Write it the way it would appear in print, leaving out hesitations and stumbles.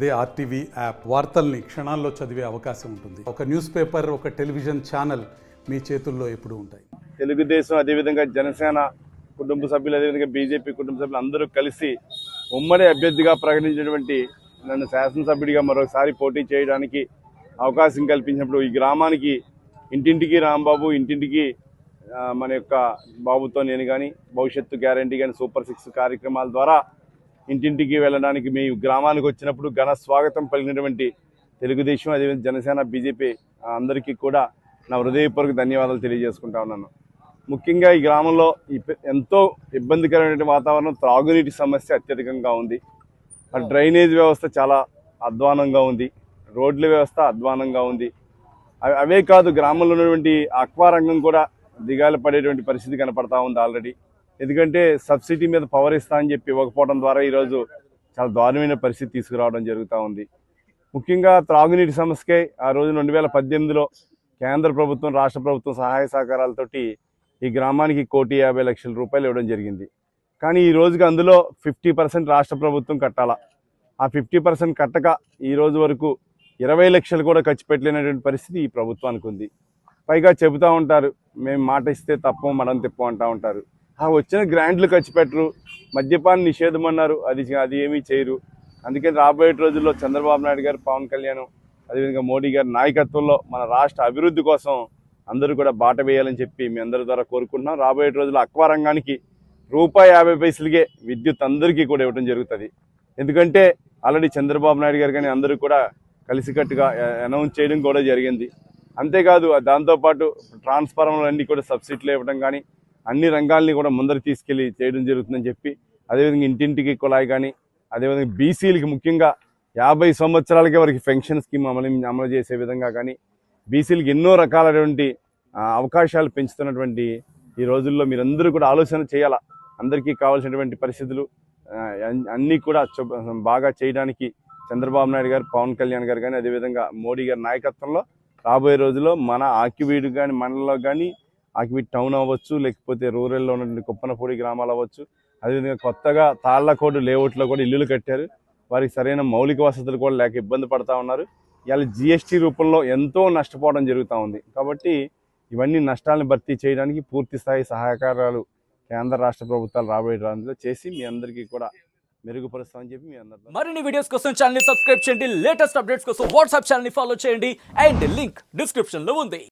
అదే RTV app వార్తల్ని క్షణాల్లో చదివే అవకాశం ఉంటుంది. ఒక న్యూస్ పేపర్, ఒక టెలివిజన్ ఛానల్ మీ చేతుల్లో ఎప్పుడూ ఉంటాయి. తెలుగుదేశం అదేవిధంగా జనసేన కుటుంబ సభ్యులు అదేవిధంగా బీజేపీ కుటుంబ సభ్యులు అందరూ కలిసి ఉమ్మడి అభ్యర్థిగా ప్రకటించినటువంటి నన్ను శాసనసభ్యుడిగా మరొకసారి పోటీ చేయడానికి అవకాశం కల్పించినప్పుడు ఈ గ్రామానికి ఇంటింటికి రాంబాబు, ఇంటింటికి మన యొక్క బాబుతో నేను కానీ, భవిష్యత్తు గ్యారంటీ కానీ, సూపర్ 6 కార్యక్రమాల ద్వారా ఇంటింటికి వెళ్ళడానికి మీ గ్రామానికి వచ్చినప్పుడు ఘన స్వాగతం పలికినటువంటి తెలుగుదేశం అదేవిధంగా జనసేన బీజేపీ అందరికీ కూడా నా హృదయపూర్వక ధన్యవాదాలు తెలియజేసుకుంటా ఉన్నాను. ముఖ్యంగా ఈ గ్రామంలో ఎంతో ఇబ్బందికరమైన వాతావరణం, త్రాగునీటి సమస్య అత్యధికంగా ఉంది. డ్రైనేజ్ వ్యవస్థ చాలా అధ్వానంగా ఉంది, రోడ్ల వ్యవస్థ అధ్వానంగా ఉంది. అవే కాదు, గ్రామంలో ఉన్నటువంటి అక్వా రంగం కూడా దిగాలు పడేటువంటి పరిస్థితి కనపడతా ఉంది ఆల్రెడీ. ఎందుకంటే సబ్సిడీ మీద పవర్ ఇస్తా అని చెప్పి ఇవ్వకపోవడం ద్వారా ఈరోజు చాలా దారుణమైన పరిస్థితి తీసుకురావడం జరుగుతూ ఉంది. ముఖ్యంగా త్రాగునీటి సమస్యకై ఆ రోజు 2018లో కేంద్ర ప్రభుత్వం, రాష్ట్ర ప్రభుత్వం సహాయ సహకారాలతోటి ఈ గ్రామానికి 1,50,00,000 రూపాయలు ఇవ్వడం జరిగింది. కానీ ఈ రోజుకి అందులో 50% రాష్ట్ర ప్రభుత్వం కట్టాలా. ఆ 50% కట్టక ఈ రోజు వరకు 20 లక్షలు కూడా ఖర్చు పెట్టలేనటువంటి పరిస్థితి ఈ ప్రభుత్వానికి ఉంది. పైగా చెబుతూ ఉంటారు, మేము మాట ఇస్తే తప్పం మనం తిప్పం అంటూ ఉంటారు. ఆ వచ్చిన గ్రాంట్లు ఖర్చు పెట్టరు, మద్యపాన నిషేధం అన్నారు, అది ఏమీ చేయరు. అందుకని రాబోయే రోజుల్లో చంద్రబాబు నాయుడు గారు, పవన్ కళ్యాణ్ అదేవిధంగా మోడీ గారి నాయకత్వంలో మన రాష్ట్ర అభివృద్ధి కోసం అందరూ కూడా బాట వేయాలని చెప్పి మీ అందరి ద్వారా కోరుకుంటున్నాం. రాబోయే రోజుల్లో అక్వా రంగానికి ₹1.50 విద్యుత్ అందరికీ కూడా ఇవ్వడం జరుగుతుంది. ఎందుకంటే ఆల్రెడీ చంద్రబాబు నాయుడు గారు కానీ అందరూ కూడా కలిసికట్టుగా అనౌన్స్ చేయడం కూడా జరిగింది. అంతేకాదు దాంతోపాటు ట్రాన్స్ఫార్మర్లు అన్నీ కూడా సబ్సిడీలు ఇవ్వడం కానీ అన్ని రంగాల్ని కూడా ముందరికి తీసుకెళ్ళి చేయడం జరుగుతుందని చెప్పి, అదేవిధంగా ఇంటింటికి కుళాయి కానీ, అదేవిధంగా బీసీలకి ముఖ్యంగా 50 సంవత్సరాలకే వారికి పెన్షన్ స్కీమ్ అమలు చేసే విధంగా కానీ, బీసీలకి ఎన్నో రకాలైనటువంటి అవకాశాలు పెంచుతున్నటువంటి ఈ రోజుల్లో మీరందరూ కూడా ఆలోచన చేయాలా. అందరికీ కావాల్సినటువంటి పరిస్థితులు అన్నీ కూడా బాగా చేయడానికి చంద్రబాబు నాయుడు గారు, పవన్ కళ్యాణ్ గారు కానీ, అదేవిధంగా మోడీ గారి నాయకత్వంలో రాబోయే రోజుల్లో మన ఆకివీడు కానీ, మనలో కానీ ఆకివీడు టౌన్ అవ్వచ్చు, లేకపోతే రూరల్లో ఉన్నటువంటి కుప్పనపూడి గ్రామాలు అవ్వచ్చు, అదేవిధంగా కొత్తగా తాళ్లకోడు లేఅవుట్లో కూడా ఇల్లులు కట్టారు. వారికి సరైన మౌలిక వసతులు కూడా లేక ఇబ్బంది పడతా ఉన్నారు. ఇవాళ జీఎస్టీ రూపంలో ఎంతో నష్టపోవడం జరుగుతూ ఉంది. కాబట్టి ఇవన్నీ నష్టాలను భర్తీ చేయడానికి పూర్తి స్థాయి సహకారాలు కేంద్ర రాష్ట్ర ప్రభుత్వాలు రాబోయే రోజుల్లో చేసి మీ అందరికీ కూడా మెరుగుపరుస్తామని చెప్పి మీ అందరితో మరిన్ని వీడియోస్ కోసం ఛానల్ ని సబ్స్క్రైబ్ చేయండి. లేటెస్ట్ అప్డేట్స్ కోసం వాట్సాప్ ఛానల్ ని ఫాలో చేయండి. అండ్ లింక్ డిస్క్రిప్షన్ లో ఉంది.